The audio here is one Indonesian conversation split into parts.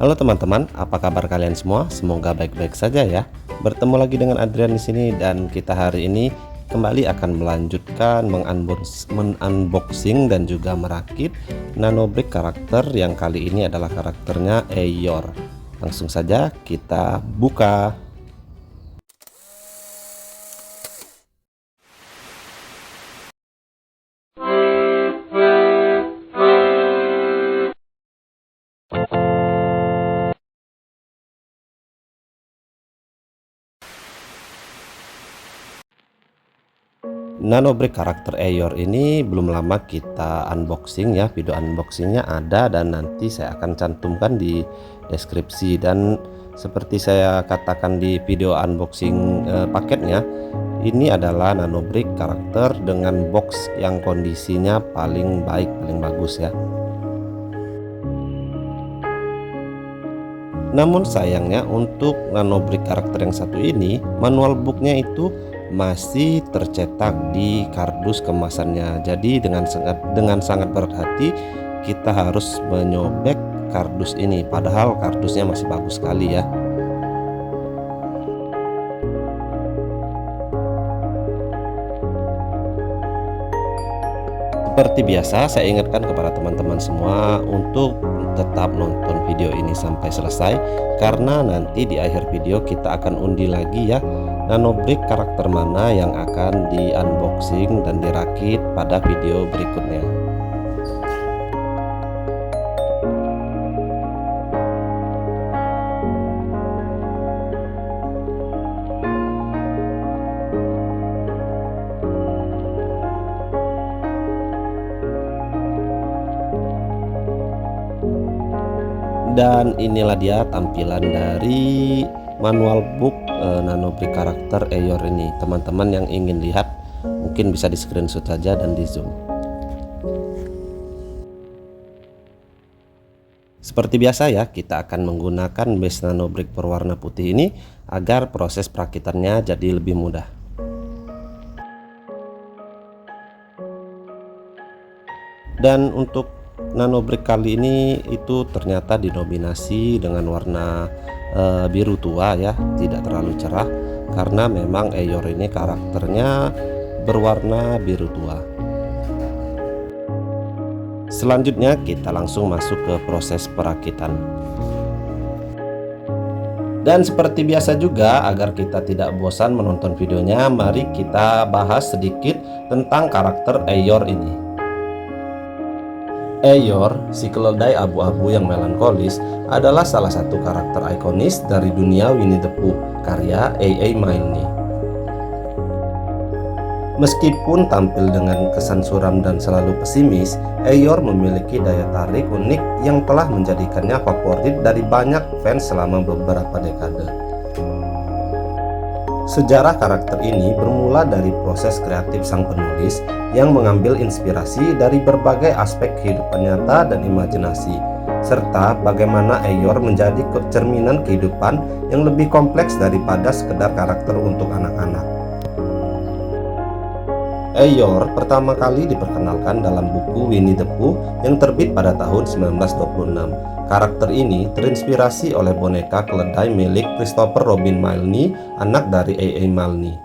Halo teman-teman, apa kabar kalian semua? Semoga baik-baik saja ya. Bertemu lagi dengan Adrian di sini dan kita hari ini kembali akan melanjutkan mengunboxing dan juga merakit nanobrick karakter yang kali ini adalah karakternya Eeyore. Langsung saja kita buka. Nanobrick karakter Eeyore ini belum lama kita unboxing ya. Video unboxingnya ada dan nanti saya akan cantumkan di deskripsi. Dan seperti saya katakan di video unboxing paketnya, ini adalah nanobrick karakter dengan box yang kondisinya paling baik, paling bagus ya. Namun sayangnya untuk nanobrick karakter yang satu ini, manual booknya itu masih tercetak di kardus kemasannya. Jadi dengan sangat berhati kita harus menyobek kardus ini, padahal kardusnya masih bagus sekali ya. Seperti biasa, saya ingatkan kepada teman-teman semua untuk tetap nonton video ini sampai selesai, karena nanti di akhir video kita akan undi lagi ya, nanobrick karakter mana yang akan di unboxing dan dirakit pada video berikutnya. Dan inilah dia tampilan dari manual book nanobrick karakter Eeyore ini. Teman-teman yang ingin lihat mungkin bisa di screenshot saja dan di zoom. Seperti biasa ya, kita akan menggunakan base nanobrick berwarna putih ini agar proses perakitannya jadi lebih mudah. Dan untuk nanobrick kali ini itu ternyata didominasi dengan warna biru tua ya, tidak terlalu cerah karena memang Eeyore ini karakternya berwarna biru tua. Selanjutnya kita langsung masuk ke proses perakitan. Dan seperti biasa juga, agar kita tidak bosan menonton videonya, mari kita bahas sedikit tentang karakter Eeyore ini. Eeyore, si keledai abu-abu yang melankolis, adalah salah satu karakter ikonis dari dunia Winnie the Pooh, karya A.A. Milne. Meskipun tampil dengan kesan suram dan selalu pesimis, Eeyore memiliki daya tarik unik yang telah menjadikannya favorit dari banyak fans selama beberapa dekade. Sejarah karakter ini bermula dari proses kreatif sang penulis yang mengambil inspirasi dari berbagai aspek kehidupan nyata dan imajinasi, serta bagaimana Eeyore menjadi cerminan kehidupan yang lebih kompleks daripada sekedar karakter untuk anak-anak. Eeyore pertama kali diperkenalkan dalam buku Winnie the Pooh yang terbit pada tahun 1926. Karakter ini terinspirasi oleh boneka keledai milik Christopher Robin Milne, anak dari A.A. Milne.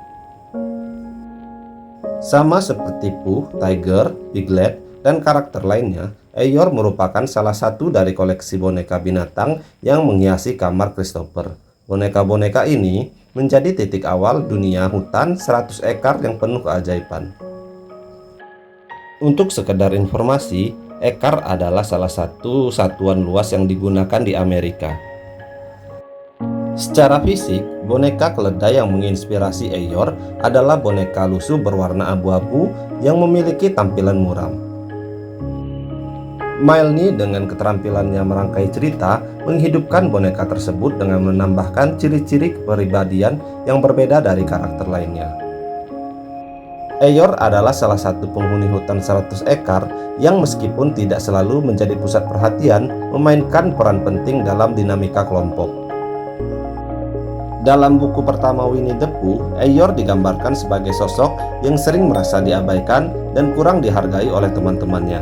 Sama seperti Pooh, Tiger, Piglet, dan karakter lainnya, Eeyore merupakan salah satu dari koleksi boneka binatang yang menghiasi kamar Christopher. Boneka-boneka ini menjadi titik awal dunia hutan 100 ekar yang penuh keajaiban. Untuk sekedar informasi, ekar adalah salah satu satuan luas yang digunakan di Amerika. Secara fisik, boneka keledai yang menginspirasi Eeyore adalah boneka lusuh berwarna abu-abu yang memiliki tampilan muram. Milne dengan keterampilannya merangkai cerita menghidupkan boneka tersebut dengan menambahkan ciri-ciri kepribadian yang berbeda dari karakter lainnya. Eeyore adalah salah satu penghuni hutan 100 ekar yang meskipun tidak selalu menjadi pusat perhatian, memainkan peran penting dalam dinamika kelompok. Dalam buku pertama Winnie the Pooh, Eeyore digambarkan sebagai sosok yang sering merasa diabaikan dan kurang dihargai oleh teman-temannya.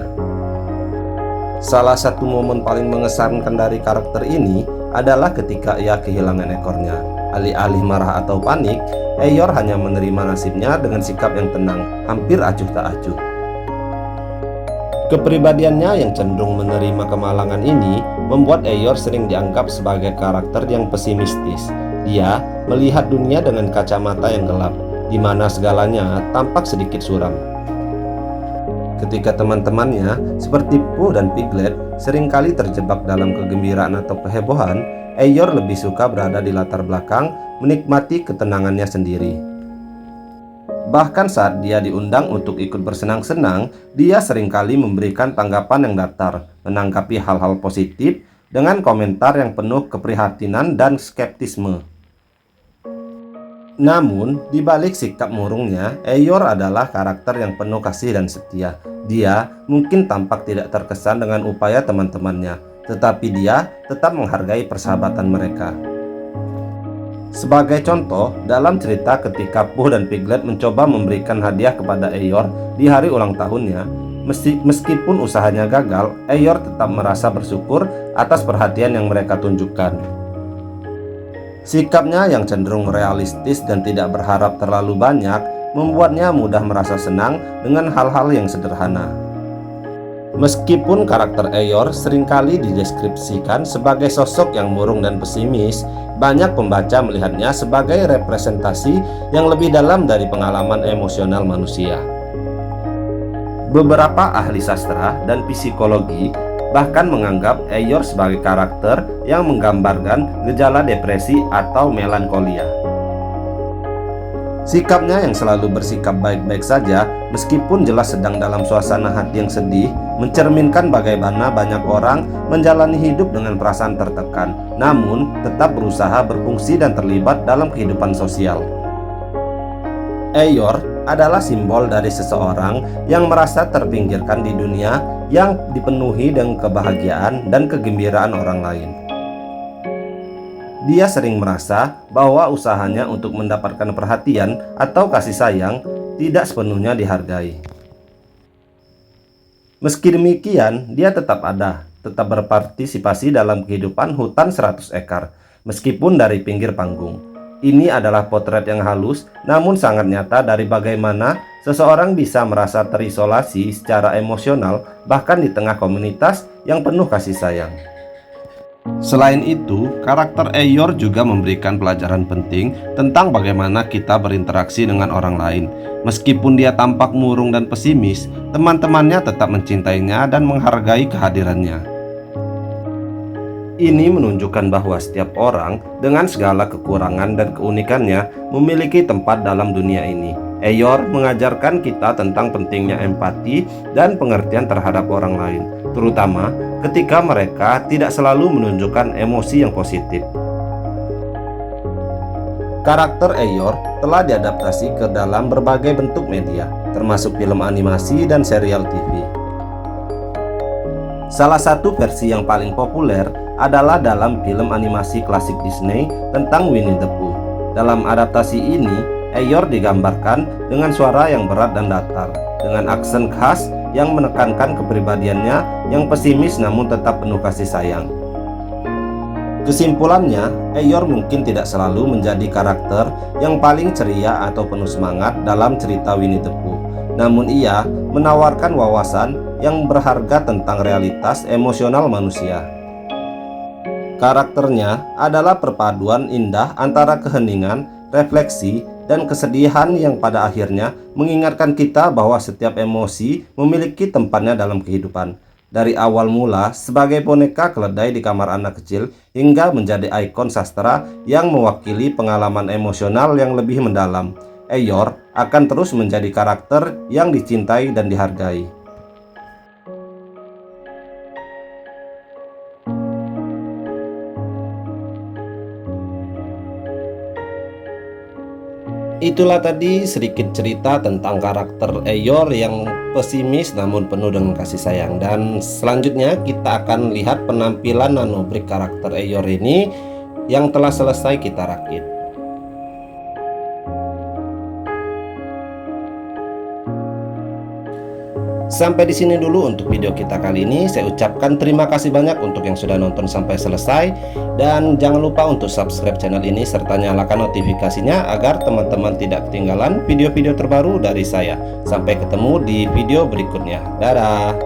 Salah satu momen paling mengesankan dari karakter ini adalah ketika ia kehilangan ekornya. Alih-alih marah atau panik, Eeyore hanya menerima nasibnya dengan sikap yang tenang, hampir acuh tak acuh. Kepribadiannya yang cenderung menerima kemalangan ini membuat Eeyore sering dianggap sebagai karakter yang pesimistis. Dia melihat dunia dengan kacamata yang gelap, di mana segalanya tampak sedikit suram. Ketika teman-temannya seperti Pooh dan Piglet seringkali terjebak dalam kegembiraan atau kehebohan, Eeyore lebih suka berada di latar belakang, menikmati ketenangannya sendiri. Bahkan saat dia diundang untuk ikut bersenang-senang, dia seringkali memberikan tanggapan yang datar, menanggapi hal-hal positif dengan komentar yang penuh keprihatinan dan skeptisme. Namun, di balik sikap murungnya, Eeyore adalah karakter yang penuh kasih dan setia. Dia mungkin tampak tidak terkesan dengan upaya teman-temannya, tetapi dia tetap menghargai persahabatan mereka. Sebagai contoh, dalam cerita ketika Pooh dan Piglet mencoba memberikan hadiah kepada Eeyore di hari ulang tahunnya, meskipun usahanya gagal, Eeyore tetap merasa bersyukur atas perhatian yang mereka tunjukkan. Sikapnya yang cenderung realistis dan tidak berharap terlalu banyak membuatnya mudah merasa senang dengan hal-hal yang sederhana. Meskipun karakter Eeyore seringkali dideskripsikan sebagai sosok yang murung dan pesimis, banyak pembaca melihatnya sebagai representasi yang lebih dalam dari pengalaman emosional manusia. Beberapa ahli sastra dan psikologi bahkan menganggap Eeyore sebagai karakter yang menggambarkan gejala depresi atau melankolia. Sikapnya yang selalu bersikap baik-baik saja, meskipun jelas sedang dalam suasana hati yang sedih, mencerminkan bagaimana banyak orang menjalani hidup dengan perasaan tertekan, namun tetap berusaha berfungsi dan terlibat dalam kehidupan sosial. Eeyore adalah simbol dari seseorang yang merasa terpinggirkan di dunia yang dipenuhi dengan kebahagiaan dan kegembiraan orang lain. Dia sering merasa bahwa usahanya untuk mendapatkan perhatian atau kasih sayang tidak sepenuhnya dihargai. Meski demikian, dia tetap berpartisipasi dalam kehidupan hutan 100 ekar, meskipun dari pinggir panggung. Ini adalah potret yang halus, namun sangat nyata dari bagaimana seseorang bisa merasa terisolasi secara emosional, bahkan di tengah komunitas yang penuh kasih sayang. Selain itu, karakter Eeyore juga memberikan pelajaran penting tentang bagaimana kita berinteraksi dengan orang lain. Meskipun dia tampak murung dan pesimis, teman-temannya tetap mencintainya dan menghargai kehadirannya. Ini menunjukkan bahwa setiap orang dengan segala kekurangan dan keunikannya memiliki tempat dalam dunia ini. Eeyore mengajarkan kita tentang pentingnya empati dan pengertian terhadap orang lain, terutama ketika mereka tidak selalu menunjukkan emosi yang positif. Karakter Eeyore telah diadaptasi ke dalam berbagai bentuk media, termasuk film animasi dan serial TV. Salah satu versi yang paling populer adalah dalam film animasi klasik Disney tentang Winnie the Pooh. Dalam adaptasi ini, Eeyore digambarkan dengan suara yang berat dan datar, dengan aksen khas yang menekankan kepribadiannya yang pesimis namun tetap penuh kasih sayang. Kesimpulannya, Eeyore mungkin tidak selalu menjadi karakter yang paling ceria atau penuh semangat dalam cerita Winnie the Pooh. Namun ia menawarkan wawasan yang berharga tentang realitas emosional manusia. Karakternya adalah perpaduan indah antara keheningan, refleksi, dan kesedihan yang pada akhirnya mengingatkan kita bahwa setiap emosi memiliki tempatnya dalam kehidupan. Dari awal mula sebagai boneka keledai di kamar anak kecil hingga menjadi ikon sastra yang mewakili pengalaman emosional yang lebih mendalam, Eeyore akan terus menjadi karakter yang dicintai dan dihargai. Itulah tadi sedikit cerita tentang karakter Eeyore yang pesimis namun penuh dengan kasih sayang. Dan selanjutnya kita akan lihat penampilan nanobrik karakter Eeyore ini yang telah selesai kita rakit. Sampai di sini dulu untuk video kita kali ini. Saya ucapkan terima kasih banyak untuk yang sudah nonton sampai selesai, dan jangan lupa untuk subscribe channel ini serta nyalakan notifikasinya agar teman-teman tidak ketinggalan video-video terbaru dari saya. Sampai ketemu di video berikutnya. Dadah.